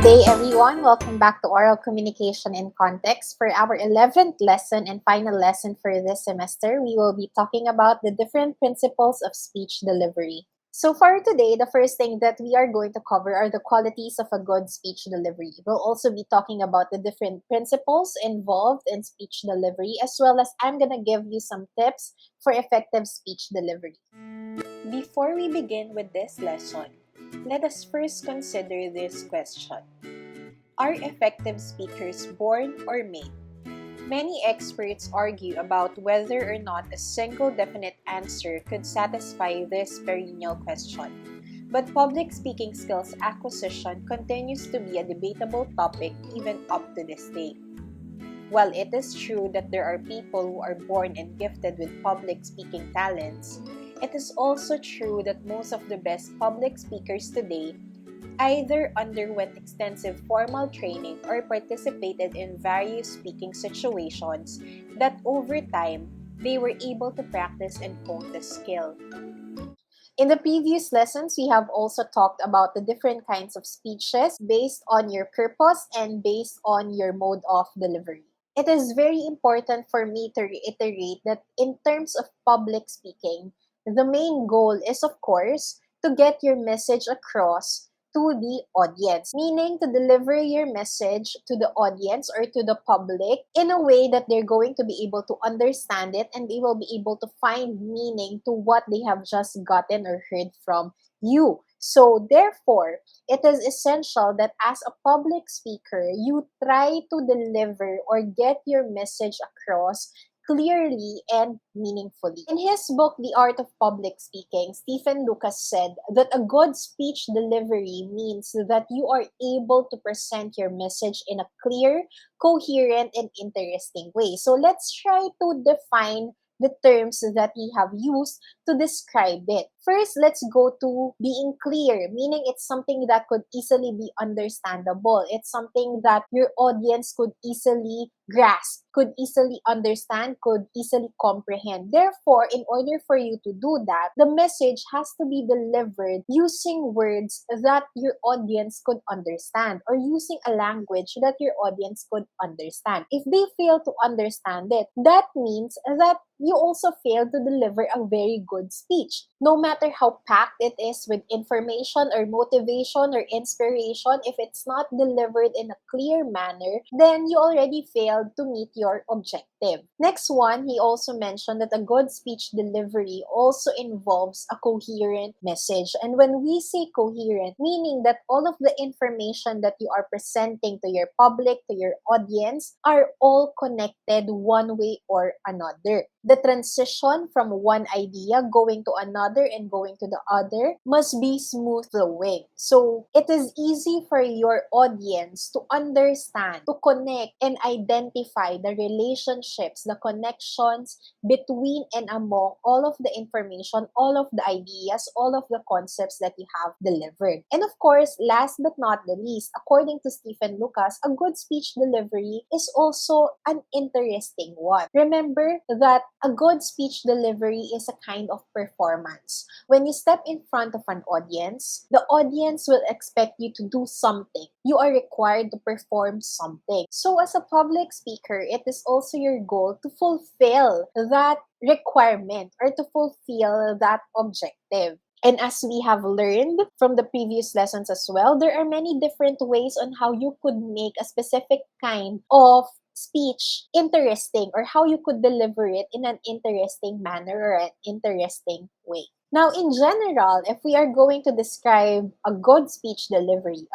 day, everyone. Welcome back to Oral Communication in Context. For our 11th lesson and final lesson for this semester, we will be talking about the different principles of speech delivery. So for today, the first thing that we are going to cover are the qualities of a good speech delivery. We'll also be talking about the different principles involved in speech delivery, as well as I'm going to give you some tips for effective speech delivery. Before we begin with this lesson, let us first consider this question. Are effective speakers born or made? Many experts argue about whether or not a single definite answer could satisfy this perennial question. But public speaking skills acquisition continues to be a debatable topic even up to this day. While it is true that there are people who are born and gifted with public speaking talents, it is also true that most of the best public speakers today either underwent extensive formal training or participated in various speaking situations that over time they were able to practice and hone the skill. In the previous lessons, we have also talked about the different kinds of speeches based on your purpose and based on your mode of delivery. It is very important for me to reiterate that in terms of public speaking, the main goal is, of course, to get your message across to the audience, meaning to deliver your message to the audience or to the public in a way that they're going to be able to understand it and they will be able to find meaning to what they have just gotten or heard from you. So therefore, it is essential that as a public speaker, you try to deliver or get your message across clearly and meaningfully. In his book, The Art of Public Speaking, Stephen Lucas said that a good speech delivery means that you are able to present your message in a clear, coherent, and interesting way. So let's try to define the terms that we have used to describe it. First, let's go to being clear, meaning it's something that could easily be understandable. It's something that your audience could easily grasp, could easily understand, could easily comprehend. Therefore, in order for you to do that, the message has to be delivered using words that your audience could understand or using a language that your audience could understand. If they fail to understand it, that means that you also fail to deliver a very good speech. No matter how packed it is with information or motivation or inspiration, if it's not delivered in a clear manner, then you already failed to meet your objective. Next one, he also mentioned that a good speech delivery also involves a coherent message. And when we say coherent, meaning that all of the information that you are presenting to your public, to your audience, are all connected one way or another. The transition from one idea going to another and going to the other must be smooth flowing. So it is easy for your audience to understand, to connect, and identify the relationships, the connections between and among all of the information, all of the ideas, all of the concepts that you have delivered. And of course, last but not the least, according to Stephen Lucas, a good speech delivery is also an interesting one. Remember that a good speech delivery is a kind of performance. When you step in front of an audience, the audience will expect you to do something. You are required to perform something. So as a public speaker, it is also your goal to fulfill that requirement or to fulfill that objective. And as we have learned from the previous lessons as well, there are many different ways on how you could make a specific kind of speech interesting or how you could deliver it in an interesting manner or an interesting way. Now, in general, if we are going to describe a good speech delivery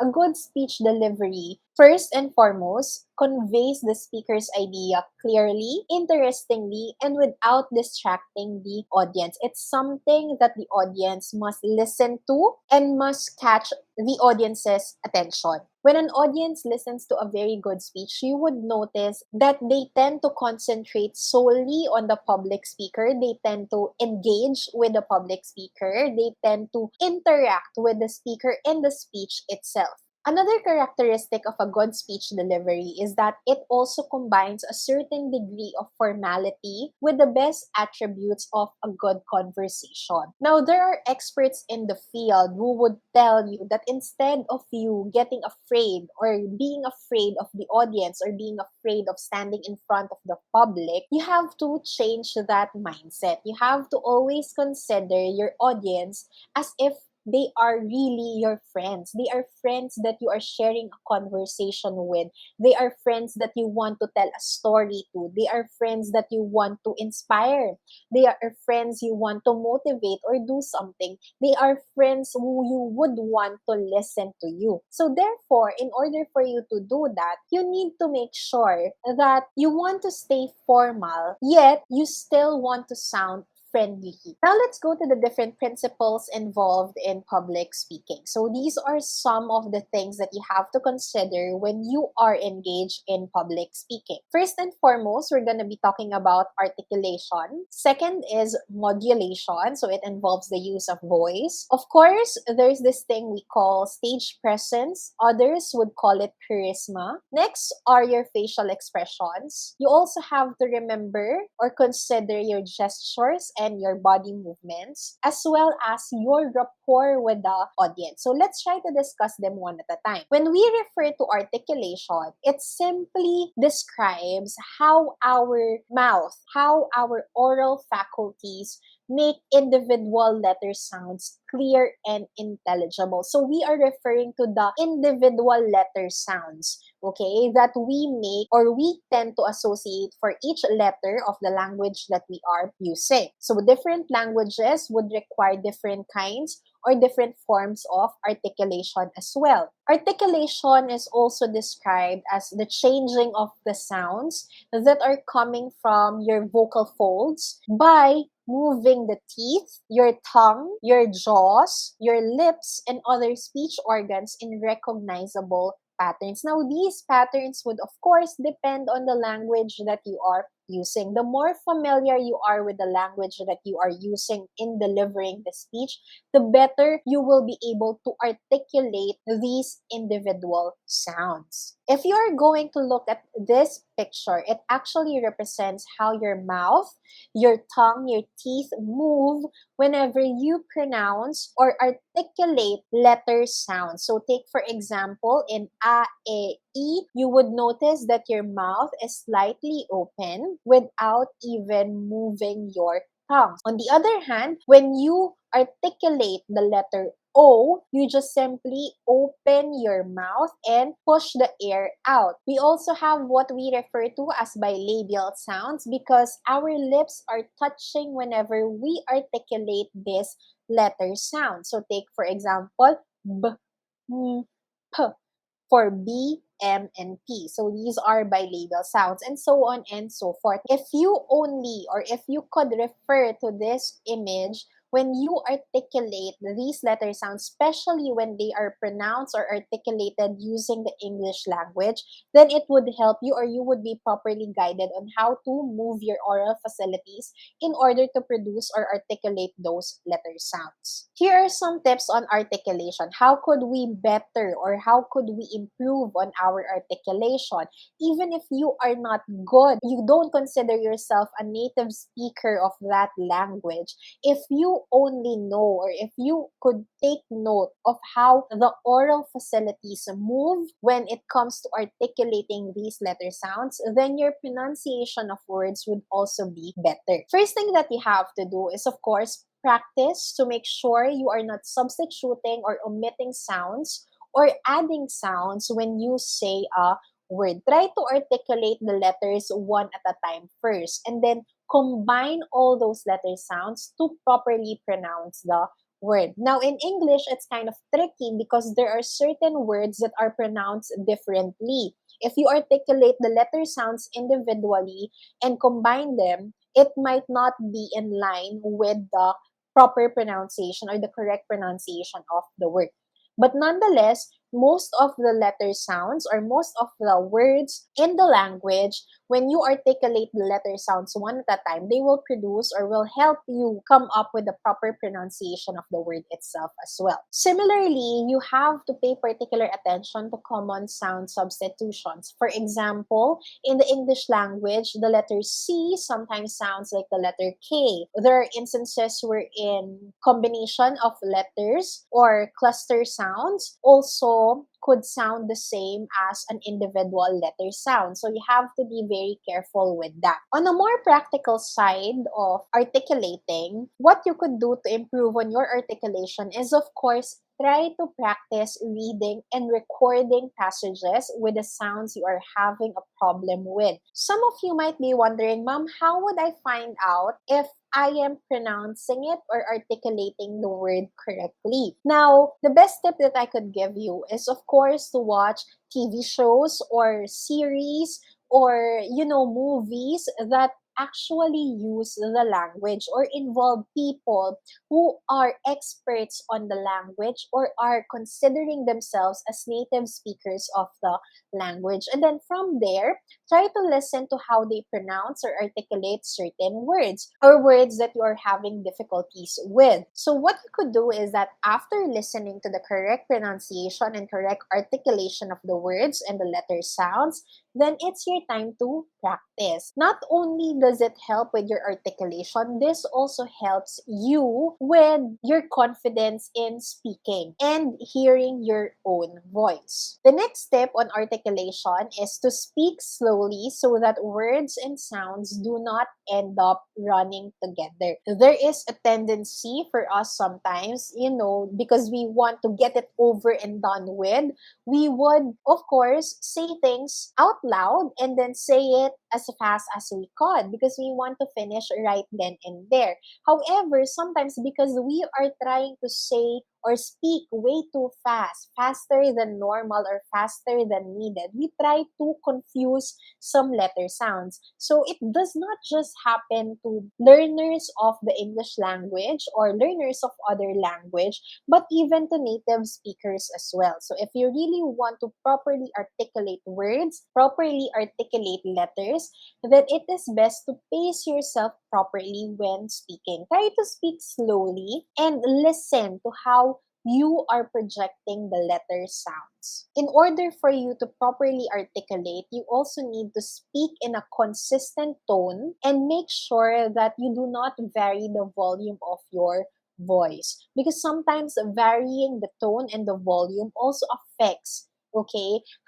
first and foremost conveys the speaker's idea clearly, interestingly, and without distracting the audience. It's something that the audience must listen to and must catch the audience's attention. When an audience listens to a very good speech, you would notice that they tend to concentrate solely on the public speaker. They tend to engage with the public speaker. They tend to interact with the speaker in the speech itself. Another characteristic of a good speech delivery is that it also combines a certain degree of formality with the best attributes of a good conversation. Now, there are experts in the field who would tell you that instead of you getting afraid or being afraid of the audience or being afraid of standing in front of the public, you have to change that mindset. You have to always consider your audience as if they are really your friends. They are friends that you are sharing a conversation with. They are friends that you want to tell a story to. They are friends that you want to inspire. They are friends you want to motivate or do something. They are friends who you would want to listen to you. So therefore, in order for you to do that, you need to make sure that you want to stay formal, yet you still want to sound friendly. Now let's go to the different principles involved in public speaking. So these are some of the things that you have to consider when you are engaged in public speaking. First and foremost, we're going to be talking about articulation. Second is modulation. So it involves the use of voice. Of course, there's this thing we call stage presence. Others would call it charisma. Next are your facial expressions. You also have to remember or consider your gestures and your body movements, as well as your rapport with the audience. So let's try to discuss them one at a time. When we refer to articulation, it simply describes how our mouth, how our oral faculties make individual letter sounds clear and intelligible. So we are referring to the individual letter sounds, okay, that we make or we tend to associate for each letter of the language that we are using. So different languages would require different kinds or different forms of articulation as well. Articulation is also described as the changing of the sounds that are coming from your vocal folds by moving the teeth, your tongue, your jaws, your lips, and other speech organs in recognizable patterns. Now, these patterns would, of course, depend on the language that you are using. The more familiar you are with the language that you are using in delivering the speech, the better you will be able to articulate these individual sounds. If you are going to look at this picture, it actually represents how your mouth, your tongue, your teeth move whenever you pronounce or articulate letter sounds. So take for example in a, e, I, you would notice that your mouth is slightly open without even moving your tongue. On the other hand, when you articulate the letter O, you just simply open your mouth and push the air out. We also have what we refer to as bilabial sounds because our lips are touching whenever we articulate this letter sound. So take for example, B, M, P for B, M, and P. So these are bilabial sounds and so on and so forth. If you only or if you could refer to this image when you articulate these letter sounds, especially when they are pronounced or articulated using the English language, then it would help you or you would be properly guided on how to move your oral facilities in order to produce or articulate those letter sounds. Here are some tips on articulation. How could we better or how could we improve on our articulation? Even if you are not good, you don't consider yourself a native speaker of that language, if you only know or if you could take note of how the oral facilities move when it comes to articulating these letter sounds, then your pronunciation of words would also be better. First thing that you have to do is, of course, practice to make sure you are not substituting or omitting sounds or adding sounds when you say a word. Try to articulate the letters one at a time first and then combine all those letter sounds to properly pronounce the word. Now, in English, it's kind of tricky because there are certain words that are pronounced differently. If you articulate the letter sounds individually and combine them, it might not be in line with the proper pronunciation or the correct pronunciation of the word. But nonetheless, most of the letter sounds or most of the words in the language, when you articulate the letter sounds one at a time, they will produce or will help you come up with the proper pronunciation of the word itself as well. Similarly, you have to pay particular attention to common sound substitutions. For example, in the English language, the letter C sometimes sounds like the letter K. There are instances wherein combination of letters or cluster sounds also could sound the same as an individual letter sound. So you have to be very careful with that. On a more practical side of articulating, what you could do to improve on your articulation is, of course, try to practice reading and recording passages with the sounds you are having a problem with. Some of you might be wondering, Mom, how would I find out if I am pronouncing it or articulating the word correctly? Now, the best tip that I could give you is, of course, to watch TV shows or series or, movies that actually use the language or involve people who are experts on the language or are considering themselves as native speakers of the language. And then from there, try to listen to how they pronounce or articulate certain words or words that you are having difficulties with. So what you could do is that after listening to the correct pronunciation and correct articulation of the words and the letter sounds, then it's your time to practice. Not only does it help with your articulation, this also helps you with your confidence in speaking and hearing your own voice. The next step on articulation is to speak slowly so that words and sounds do not end up running together. There is a tendency for us sometimes, because we want to get it over and done with, we would, of course, say things out loud and then say it as fast as we could because we want to finish right then and there. However, sometimes because we are trying to say or speak way too fast, faster than normal or faster than needed, we try to confuse some letter sounds. So it does not just happen to learners of the English language or learners of other language, but even to native speakers as well. So if you really want to properly articulate words, properly articulate letters, then it is best to pace yourself properly when speaking. Try to speak slowly and listen to how you are projecting the letter sounds. In order for you to properly articulate, you also need to speak in a consistent tone and make sure that you do not vary the volume of your voice, because sometimes varying the tone and the volume also affects,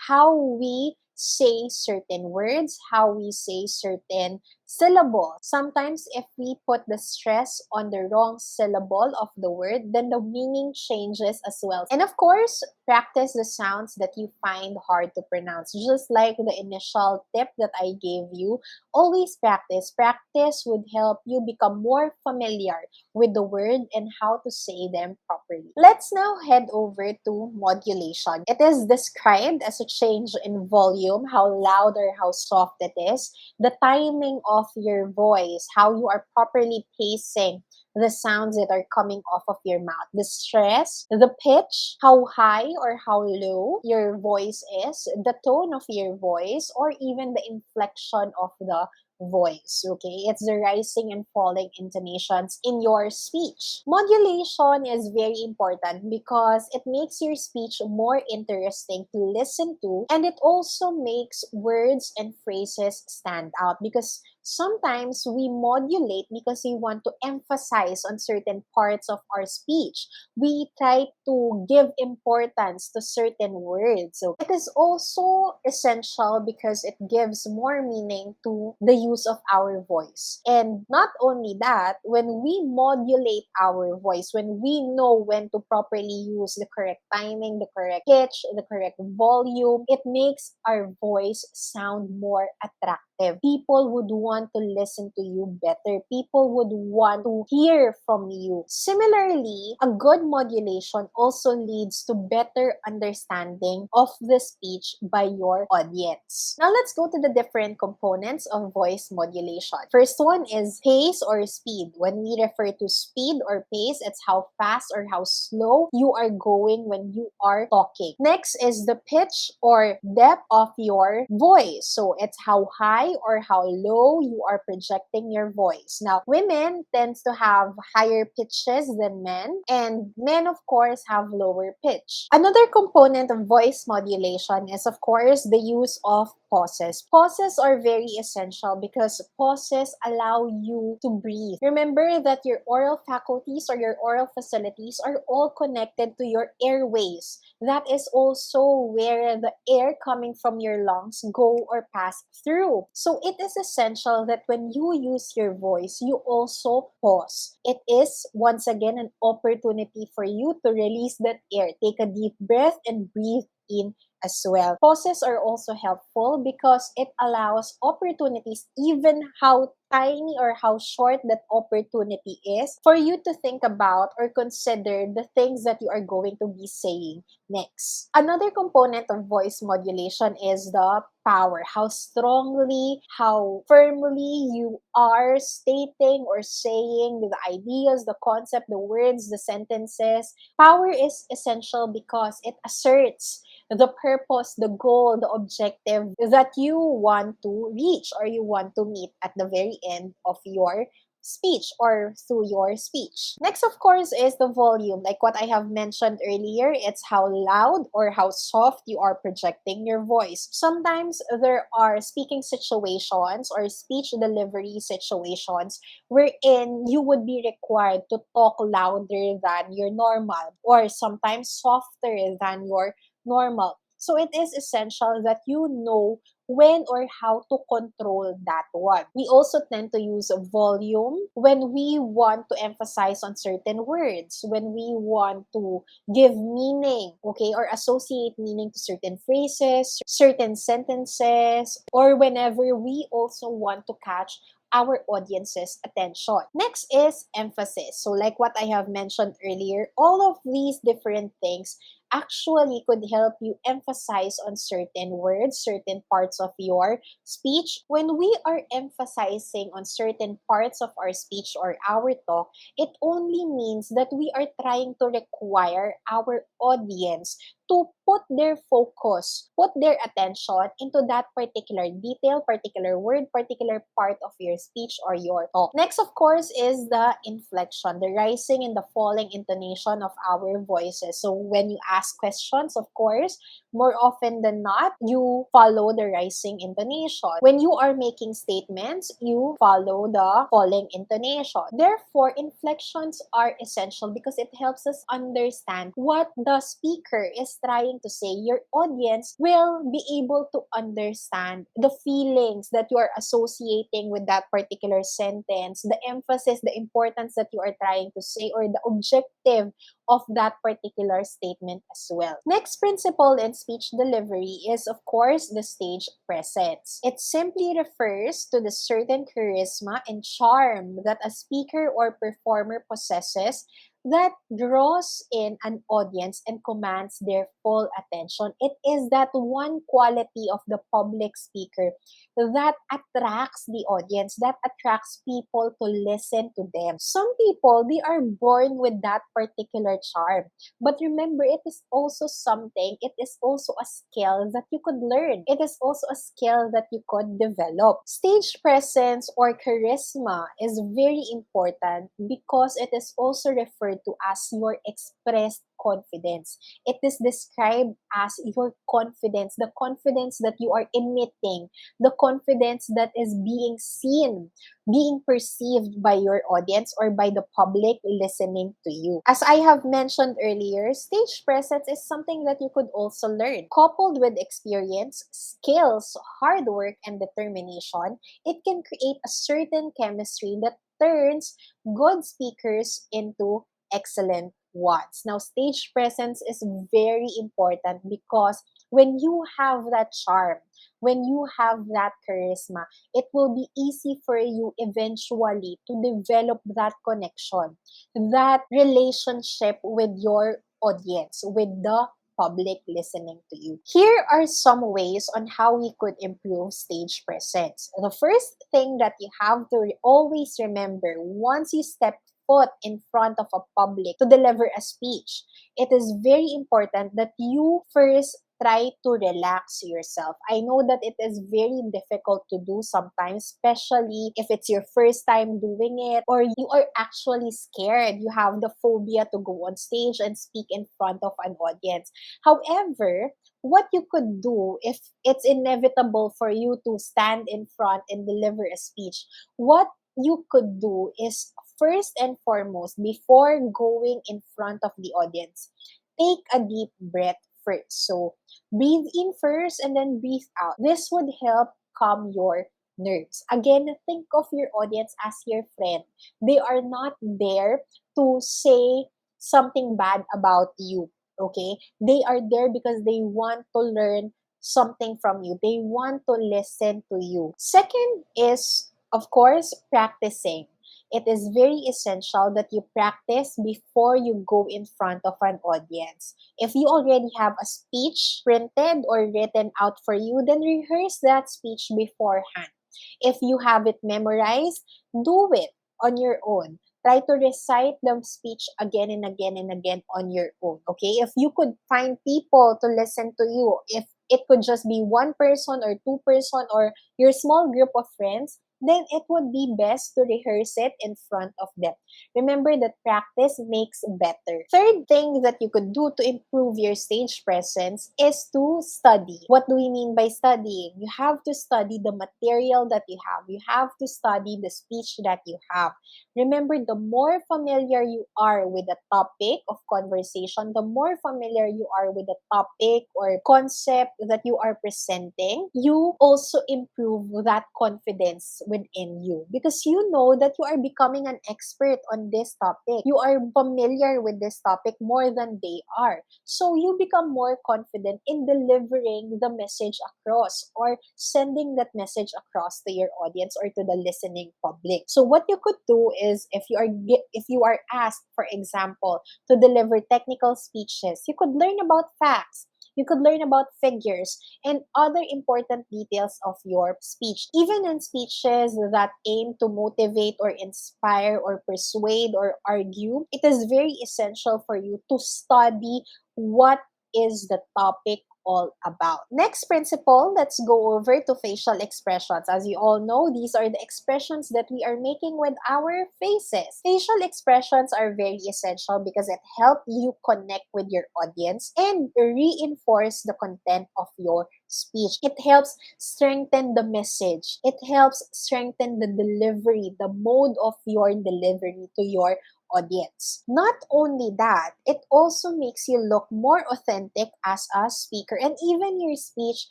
how we say certain words, how we say certain syllables. Sometimes if we put the stress on the wrong syllable of the word, then the meaning changes as well. And of course, practice the sounds that you find hard to pronounce. Just like the initial tip that I gave you, always practice. Practice would help you become more familiar with the word and how to say them properly. Let's now head over to modulation. It is described as a change in volume, how loud or how soft it is, the timing of your voice, how you are properly pacing the sounds that are coming off of your mouth, the stress, the pitch, how high or how low your voice is, the tone of your voice, or even the inflection of the voice. It's the rising and falling intonations in your speech. Modulation is very important because it makes your speech more interesting to listen to, and it also makes words and phrases stand out because sometimes we modulate because we want to emphasize on certain parts of our speech. We try to give importance to certain words. So it is also essential because it gives more meaning to the use of our voice. And not only that, when we modulate our voice, when we know when to properly use the correct timing, the correct pitch, the correct volume, it makes our voice sound more attractive. People would want want to listen to you better. People would want to hear from you. Similarly, a good modulation also leads to better understanding of the speech by your audience. Now let's go to the different components of voice modulation. First one is pace or speed. When we refer to speed or pace, it's how fast or how slow you are going when you are talking. Next is the pitch or depth of your voice. So it's how high or how low you are projecting your voice. Now, women tends to have higher pitches than men, and men, of course, have lower pitch. Another component of voice modulation is, of course, the use of pauses. Pauses are very essential because pauses allow you to breathe. Remember that your oral faculties or your oral facilities are all connected to your airways. That is also where the air coming from your lungs go or pass through. So it is essential that when you use your voice, you also pause. It is, once again, an opportunity for you to release that air. Take a deep breath and breathe in as well. Pauses are also helpful because it allows opportunities, even how tiny or how short that opportunity is, for you to think about or consider the things that you are going to be saying next. Another component of voice modulation is the power. How strongly, how firmly you are stating or saying the ideas, the concept, the words, the sentences. Power is essential because it asserts the purpose, the goal, the objective that you want to reach or you want to meet at the very end of your speech or through your speech. Next, of course, is the volume. Like what I have mentioned earlier, it's how loud or how soft you are projecting your voice. Sometimes there are speaking situations or speech delivery situations wherein you would be required to talk louder than your normal or sometimes softer than your normal. So it is essential that you know when or how to control that one. We also tend to use volume when we want to emphasize on certain words, when we want to give meaning, okay, or associate meaning to certain phrases, certain sentences, or whenever we also want to catch our audience's attention. Next is emphasis. So like what I have mentioned earlier, all of these different things actually could help you emphasize on certain words, certain parts of your speech. When we are emphasizing on certain parts of our speech or our talk, it only means that we are trying to require our audience to put their focus, put their attention into that particular detail, particular word, particular part of your speech or your talk. Next, of course, is the inflection, the rising and the falling intonation of our voices. So when you ask questions, of course, more often than not, you follow the rising intonation. When you are making statements, you follow the falling intonation. Therefore, inflections are essential because it helps us understand what the speaker is trying to say. Your audience will be able to understand the feelings that you are associating with that particular sentence, the emphasis, the importance that you are trying to say, or the objective of that particular statement as well. Next principle in speech delivery is, of course, the stage presence. It simply refers to the certain charisma and charm that a speaker or performer possesses that draws in an audience and commands their full attention. It is that one quality of the public speaker that attracts the audience, that attracts people to listen to them. Some people, they are born with that particular charm. But remember, it is also something, it is also a skill that you could learn. It is also a skill that you could develop. Stage presence or charisma is very important because it is also referred to as your expressed confidence. It is described as your confidence, the confidence that you are emitting, the confidence that is being seen, being perceived by your audience or by the public listening to you. As I have mentioned earlier, stage presence is something that you could also learn. Coupled with experience, skills, hard work, and determination, it can create a certain chemistry that turns good speakers into excellent ones. Now, stage presence is very important because when you have that charm, when you have that charisma, it will be easy for you eventually to develop that connection, that relationship with your audience, with the public listening to you. Here are some ways on how we could improve stage presence. The first thing that you have to always remember once you step foot in front of a public to deliver a speech, it is very important that you first try to relax yourself. I know that it is very difficult to do sometimes, especially if it's your first time doing it or you are actually scared. You have the phobia to go on stage and speak in front of an audience. However, what you could do if it's inevitable for you to stand in front and deliver a speech, what you could do is first and foremost, before going in front of the audience, take a deep breath first. So breathe in first and then breathe out. This would help calm your nerves. Again, think of your audience as your friend. They are not there to say something bad about you. Okay? They are there because they want to learn something from you. They want to listen to you. Second is, of course, practicing. It is very essential that you practice before you go in front of an audience. If you already have a speech printed or written out for you, then rehearse that speech beforehand. If you have it memorized, do it on your own. Try to recite the speech again and again and again on your own, okay? If you could find people to listen to you, if it could just be one person or two person or your small group of friends, then it would be best to rehearse it in front of them. Remember that practice makes better. Third thing that you could do to improve your stage presence is to study. What do we mean by studying? You have to study the material that you have. You have to study the speech that you have. Remember, the more familiar you are with the topic of conversation, the more familiar you are with the topic or concept that you are presenting, you also improve that confidence within you because you know that you are becoming an expert on this topic. You are familiar with this topic more than they are. So you become more confident in delivering the message across or sending that message across to your audience or to the listening public. So what you could do is if you are asked, for example, to deliver technical speeches, you could learn about facts. You could learn about figures and other important details of your speech. Even in speeches that aim to motivate or inspire or persuade or argue, it is very essential for you to study what is the topic all about. Next principle, let's go over to facial expressions. As you all know, these are the expressions that we are making with our faces. Facial expressions are very essential because it helps you connect with your audience and reinforce the content of your speech. It helps strengthen the message. It helps strengthen the delivery, the mode of your delivery to your audience. Not only that, it also makes you look more authentic as a speaker, and even your speech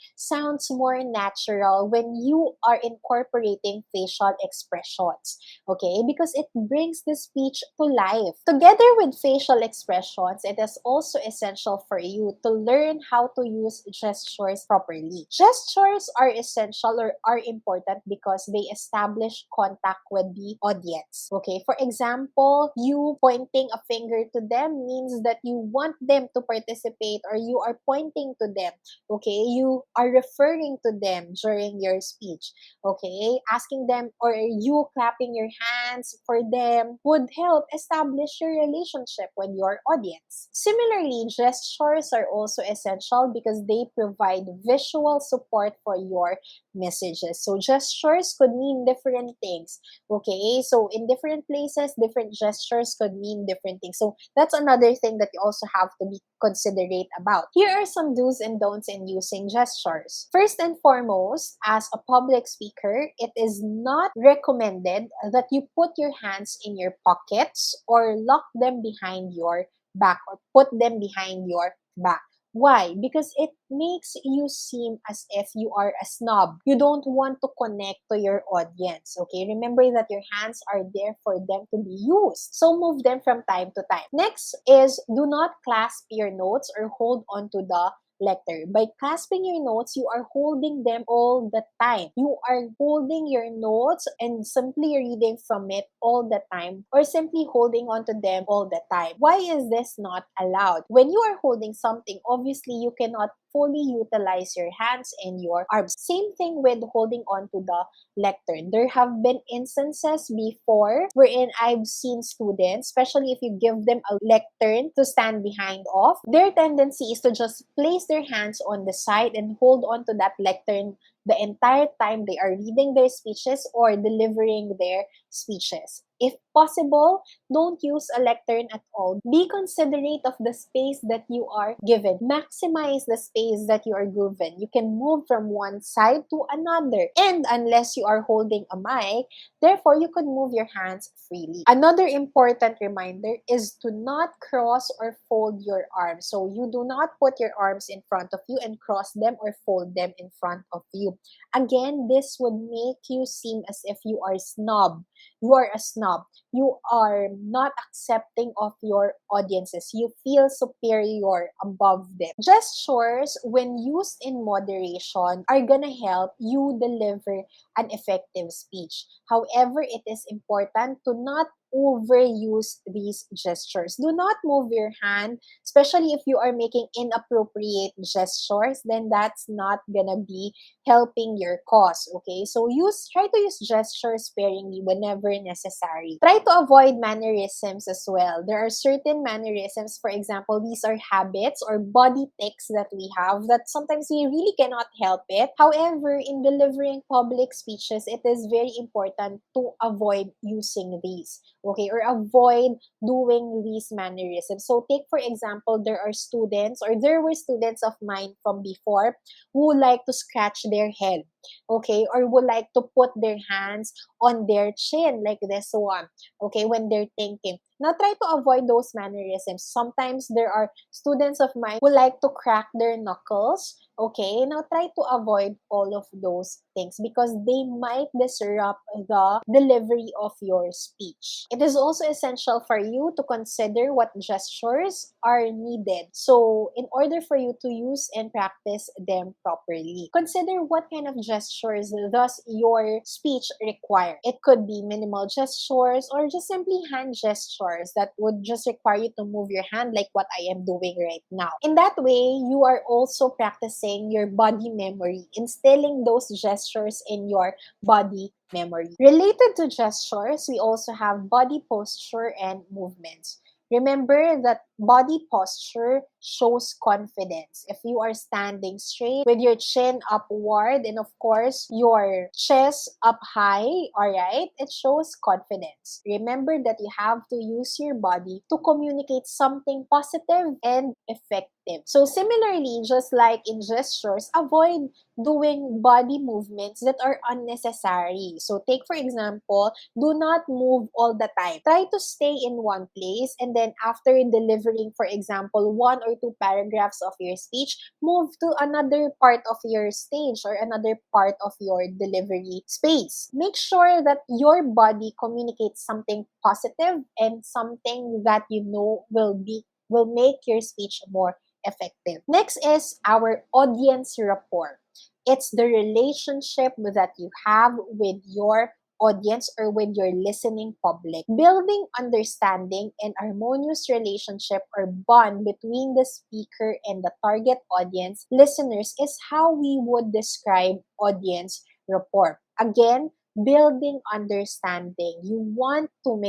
sounds more natural when you are incorporating facial expressions, okay? Because it brings the speech to life. Together with facial expressions, it is also essential for you to learn how to use gestures properly. Gestures are essential or are important because they establish contact with the audience, okay? For example, you pointing a finger to them means that you want them to participate or you are pointing to them, okay? You are referring to them during your speech, okay? Asking them or you clapping your hands for them would help establish your relationship with your audience. Similarly, gestures are also essential because they provide visual support for your messages. So gestures could mean different things, okay? So in different places, different gestures could mean different things. So that's another thing that you also have to be considerate about. Here are some do's and don'ts in using gestures. First and foremost, as a public speaker, it is not recommended that you put your hands in your pockets or lock them behind your back or put them behind your back. Why? Because it makes you seem as if you are a snob. You don't want to connect to your audience, okay? Remember that your hands are there for them to be used. So move them from time to time. Next is do not clasp your notes or hold on to the lectern. By clasping your notes, you are holding them all the time. You are holding your notes and simply reading from it all the time, or simply holding onto them all the time. Why is this not allowed? When you are holding something, obviously you cannot fully utilize your hands and your arms. Same thing with holding on to the lectern. There have been instances before wherein I've seen students, especially if you give them a lectern to stand behind of, their tendency is to just place their hands on the side and hold on to that lectern the entire time they are reading their speeches or delivering their speeches. If possible, don't use a lectern at all. Be considerate of the space that you are given. Maximize the space that you are given. You can move from one side to another. And unless you are holding a mic, therefore you could move your hands freely. Another important reminder is to not cross or fold your arms. So you do not put your arms in front of you and cross them or fold them in front of you. Again, this would make you seem as if you are snob. You are a snob. You are not accepting of your audiences. You feel superior above them. Gestures, when used in moderation, are gonna help you deliver an effective speech. However, it is important to not overuse these gestures. Do not move your hand, especially if you are making inappropriate gestures, then that's not gonna be helping your cause, okay? So try to use gestures sparingly whenever necessary. Try to avoid mannerisms as well. There are certain mannerisms, for example, these are habits or body tics that we have that sometimes we really cannot help it. However, in delivering public speeches, it is very important to avoid using these, okay, or avoid doing these mannerisms. So take for example, there were students of mine from before who like to scratch their head, okay, or would like to put their hands on their chin like this one, okay, when they're thinking. Now try to avoid those mannerisms. Sometimes there are students of mine who like to crack their knuckles, okay. Now try to avoid all of those things because they might disrupt the delivery of your speech. It is also essential for you to consider what gestures are needed. So in order for you to use and practice them properly, consider what kind of gestures does your speech require. It could be minimal gestures or just simply hand gestures that would just require you to move your hand like what I am doing right now. In that way, you are also practicing your body memory, instilling those gestures in your body memory. Related to gestures, we also have body posture and movements. Remember that body posture shows confidence. If you are standing straight with your chin upward and of course your chest up high, alright, it shows confidence. Remember that you have to use your body to communicate something positive and effective. So similarly, just like in gestures, avoid doing body movements that are unnecessary. So take for example, do not move all the time. Try to stay in one place and then after delivering, for example, one or two paragraphs of your speech, move to another part of your stage or another part of your delivery space. Make sure that your body communicates something positive and something that you know will make your speech more effective. Next is our audience rapport. It's the relationship that you have with your audience or with your listening public. Building understanding and harmonious relationship or bond between the speaker and the target audience listeners is how we would describe audience rapport. Again, building understanding. You want to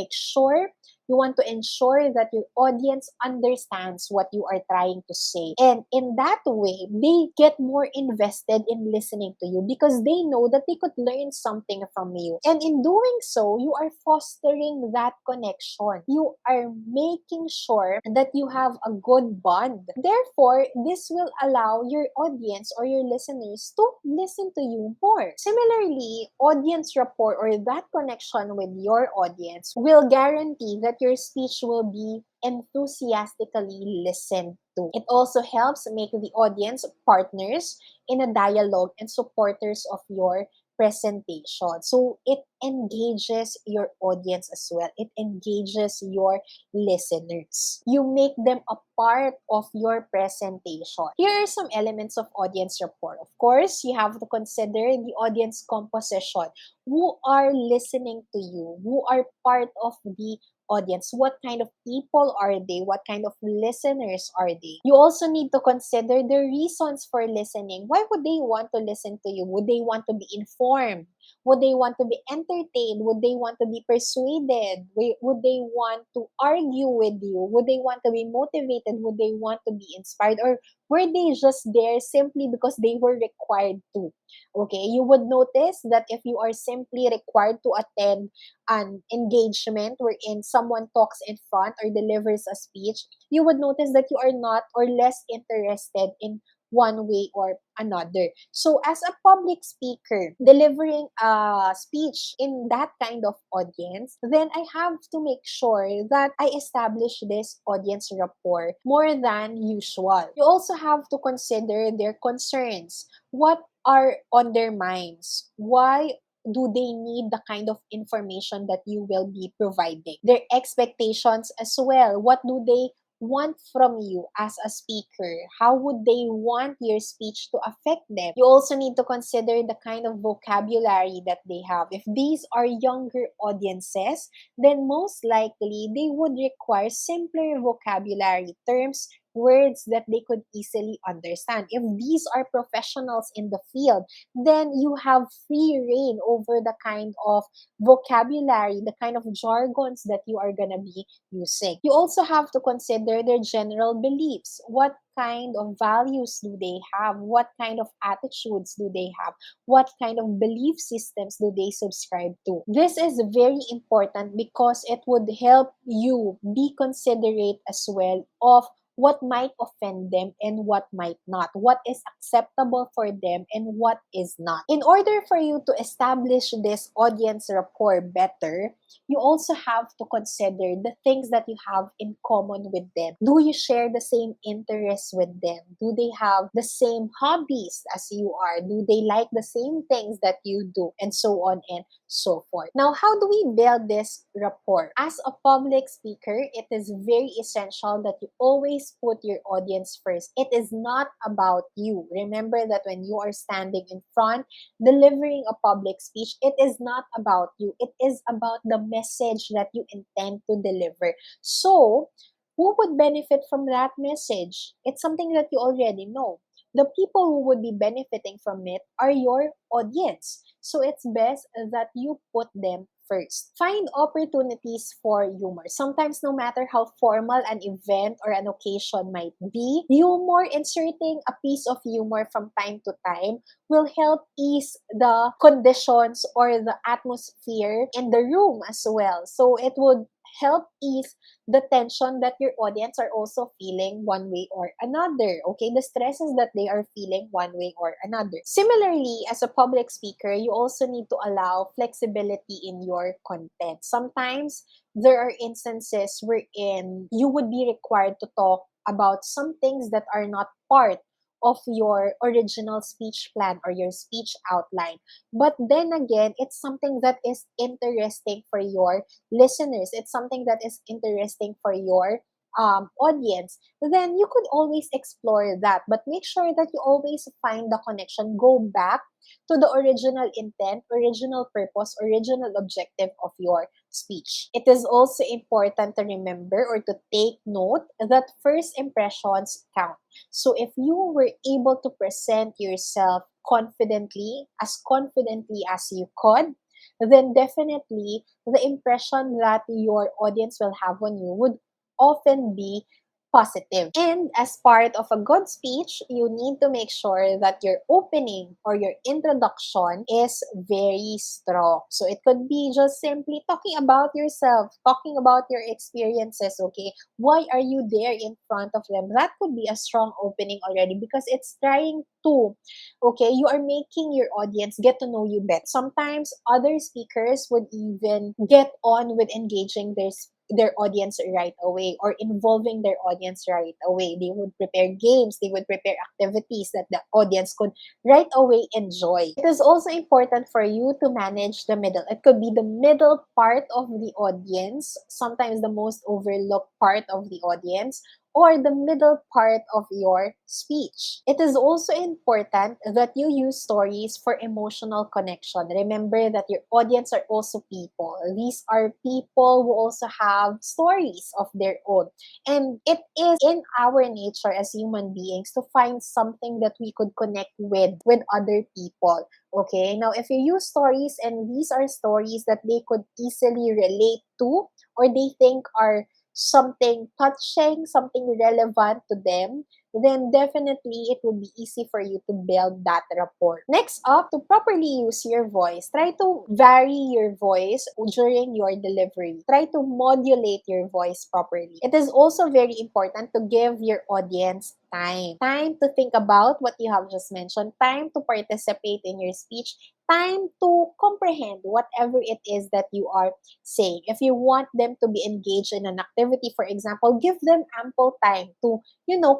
ensure that your audience understands what you are trying to say. And in that way, they get more invested in listening to you because they know that they could learn something from you. And in doing so, you are fostering that connection. You are making sure that you have a good bond. Therefore, this will allow your audience or your listeners to listen to you more. Similarly, audience rapport or that connection with your audience will guarantee that your speech will be enthusiastically listened to. It also helps make the audience partners in a dialogue and supporters of your presentation. So it engages your audience as well. It engages your listeners. You make them a part of your presentation. Here are some elements of audience rapport. Of course, you have to consider the audience composition. Who are listening to you? Who are part of the audience? What kind of people are they? What kind of listeners are they? You also need to consider the reasons for listening. Why would they want to listen to you? Would they want to be informed? Would they want to be entertained? Would they want to be persuaded? Would they want to argue with you? Would they want to be motivated? Would they want to be inspired? Or were they just there simply because they were required to? Okay, you would notice that if you are simply required to attend an engagement wherein someone talks in front or delivers a speech, you would notice that you are not or less interested in one way or another. So, as a public speaker delivering a speech in that kind of audience, then I have to make sure that I establish this audience rapport more than usual. You also have to consider their concerns. What are on their minds? Why do they need the kind of information that you will be providing? Their expectations as well. What do they want from you as a speaker? How would they want your speech to affect them? You also need to consider the kind of vocabulary that they have. If these are younger audiences, then most likely they would require simpler vocabulary terms, words that they could easily understand. If these are professionals in the field, then you have free reign over the kind of vocabulary, the kind of jargons that you are gonna be using. You also have to consider their general beliefs. What kind of values do they have? What kind of attitudes do they have? What kind of belief systems do they subscribe to? This is very important because it would help you be considerate as well of what might offend them and what might not, what is acceptable for them and what is not. In order for you to establish this audience rapport better, you also have to consider the things that you have in common with them. Do you share the same interests with them? Do they have the same hobbies as you are? Do they like the same things that you do? And so on and so forth. Now, how do we build this rapport? As a public speaker, it is very essential that you always put your audience first. It is not about you. Remember that when you are standing in front, delivering a public speech, it is not about you. It is about the message that you intend to deliver. So, who would benefit from that message? It's something that you already know. The people who would be benefiting from it are your audience. So it's best that you put them first. Find opportunities for humor. Sometimes, no matter how formal an event or an occasion might be, humor, inserting a piece of humor from time to time, will help ease the conditions or the atmosphere in the room as well. So it would help ease the tension that your audience are also feeling one way or another. Okay, the stresses that they are feeling one way or another. Similarly, as a public speaker, you also need to allow flexibility in your content. Sometimes there are instances wherein you would be required to talk about some things that are not part of your original speech plan or your speech outline. But then again, it's something that is interesting for your listeners. It's something that is interesting for your audience. Then you could always explore that. But make sure that you always find the connection. Go back to the original intent, original purpose, original objective of your speech. It is also important to remember or to take note that first impressions count. So if you were able to present yourself confidently as you could, then definitely the impression that your audience will have on you would often be positive. And as part of a good speech, you need to make sure that your opening or your introduction is very strong. So it could be just simply talking about yourself, talking about your experiences, okay? Why are you there in front of them? That could be a strong opening already because it's trying to, okay, you are making your audience get to know you better. Sometimes other speakers would even get on with engaging their their audience right away or involving their audience right away. They would prepare games, they would prepare activities that the audience could right away enjoy. It is also important for you to manage the middle. It could be the middle part of the audience, sometimes the most overlooked part of the audience, or the middle part of your speech. It is also important that you use stories for emotional connection. Remember that your audience are also people. These are people who also have stories of their own. And it is in our nature as human beings to find something that we could connect with other people. Okay, now if you use stories and these are stories that they could easily relate to or they think are something touching, something relevant to them, then definitely it will be easy for you to build that rapport. Next up, to properly use your voice, try to vary your voice during your delivery. Try to modulate your voice properly. It is also very important to give your audience time. Time to think about what you have just mentioned, time to participate in your speech, time to comprehend whatever it is that you are saying. If you want them to be engaged in an activity, for example, give them ample time to,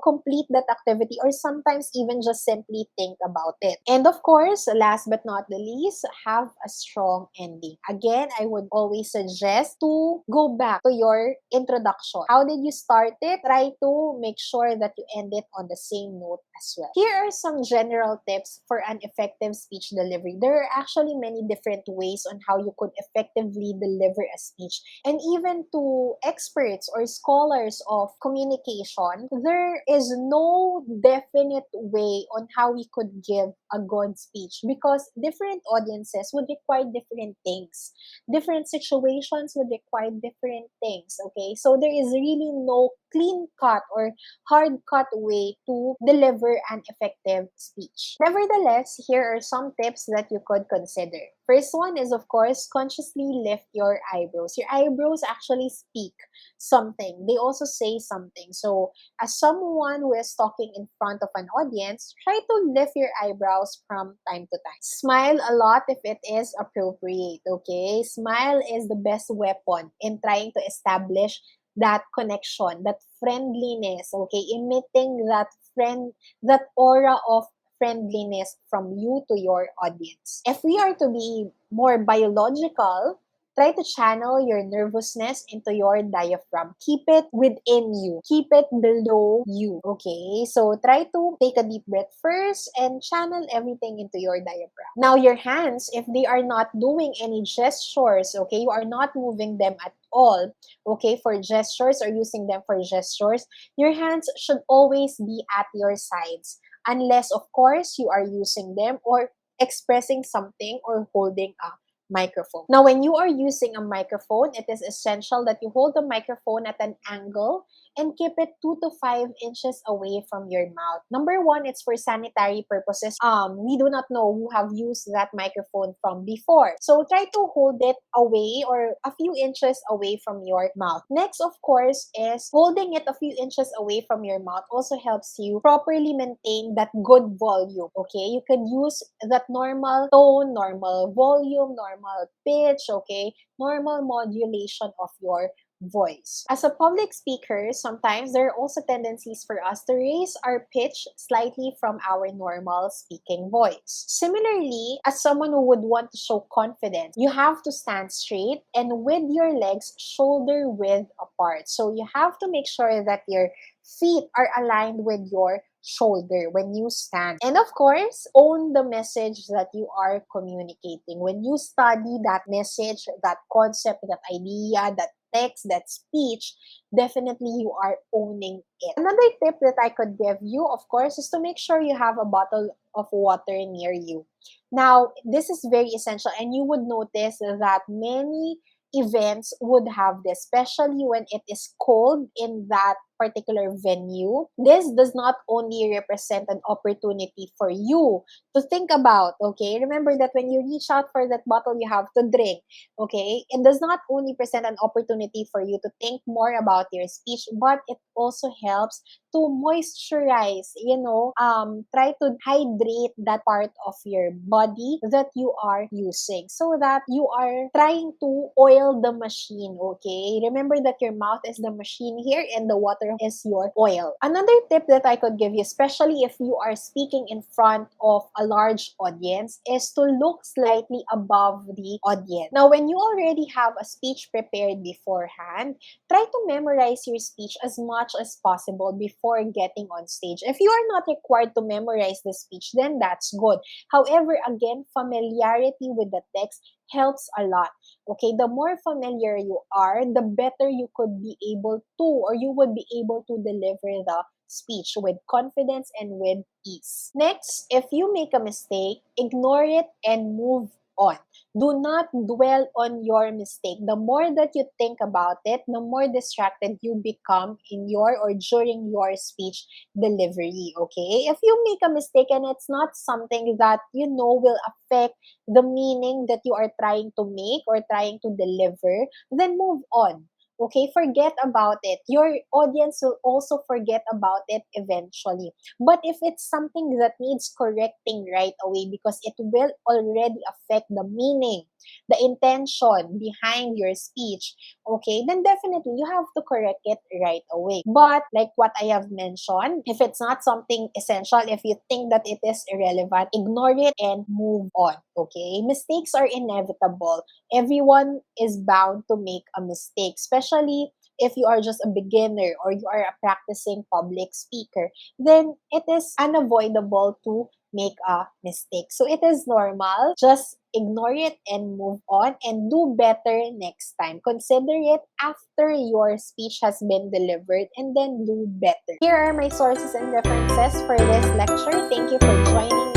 complete that activity or sometimes even just simply think about it. And of course, last but not the least, have a strong ending. Again, I would always suggest to go back to your introduction. How did you start it? Try to make sure that you end it on the same note as well. Here are some general tips for an effective speech delivery. There are actually many different ways on how you could effectively deliver a speech. And even to experts or scholars of communication, there is no definite way on how we could give a good speech because different audiences would require different things. Different situations would require different things, okay? So there is really no clean cut or hard cut way to deliver an effective speech. Nevertheless, here are some tips that you could consider. First one is, of course, consciously lift your eyebrows. Your eyebrows actually speak something. They also say something. So, as someone who is talking in front of an audience, try to lift your eyebrows from time to time. Smile a lot if it is appropriate, okay? Smile is the best weapon in trying to establish that connection, that friendliness, okay? Emitting that aura of friendliness from you to your audience. If we are to be more biological, try to channel your nervousness into your diaphragm. Keep it within you. Keep it below you. Okay? So try to take a deep breath first and channel everything into your diaphragm. Now, your hands, if they are not doing any gestures, okay, you are not moving them at all, okay, for gestures or using them for gestures, your hands should always be at your sides. Unless, of course, you are using them or expressing something or holding a microphone. Now, when you are using a microphone, it is essential that you hold the microphone at an angle and keep it 2 to 5 inches away from your mouth. Number one, it's for sanitary purposes. We do not know who have used that microphone from before. So try to hold it away or a few inches away from your mouth. Next, of course, is holding it a few inches away from your mouth also helps you properly maintain that good volume. Okay, you can use that normal tone, normal volume, normal pitch, okay, normal modulation of your voice. As a public speaker, sometimes there are also tendencies for us to raise our pitch slightly from our normal speaking voice. Similarly, as someone who would want to show confidence, you have to stand straight and with your legs shoulder width apart. So you have to make sure that your feet are aligned with your shoulder when you stand. And of course, own the message that you are communicating. When you study that message, that concept, that idea, that text, that speech, definitely you are owning it. Another tip that I could give you, of course, is to make sure you have a bottle of water near you. Now, this is very essential, and you would notice that many events would have this, especially when it is cold in that particular venue, this does not only represent an opportunity for you to think about, okay? Remember that when you reach out for that bottle you have to drink, okay? It does not only present an opportunity for you to think more about your speech, but it also helps to moisturize, try to hydrate that part of your body that you are using so that you are trying to oil the machine, okay? Remember that your mouth is the machine here and the water is your oil. Another tip that I could give you, especially if you are speaking in front of a large audience, is to look slightly above the audience. Now, when you already have a speech prepared beforehand, try to memorize your speech as much as possible before getting on stage. If you are not required to memorize the speech, then that's good. However, again, familiarity with the text helps a lot. Okay, the more familiar you are, the better you could be able to, or you would be able to deliver the speech with confidence and with ease. Next, if you make a mistake, ignore it and move on. Do not dwell on your mistake. The more that you think about it, the more distracted you become in your or during your speech delivery, okay? If you make a mistake and it's not something that will affect the meaning that you are trying to make or trying to deliver, then move on. Okay, forget about it. Your audience will also forget about it eventually. But if it's something that needs correcting right away because it will already affect the meaning, the intention behind your speech, okay, then definitely you have to correct it right away. But like what I have mentioned, if it's not something essential, if you think that it is irrelevant, ignore it and move on, okay? Mistakes are inevitable. Everyone is bound to make a mistake, especially if you are just a beginner or you are a practicing public speaker, then it is unavoidable to make a mistake. So it is normal. Just ignore it and move on and do better next time. Consider it after your speech has been delivered and then do better. Here are my sources and references for this lecture. Thank you for joining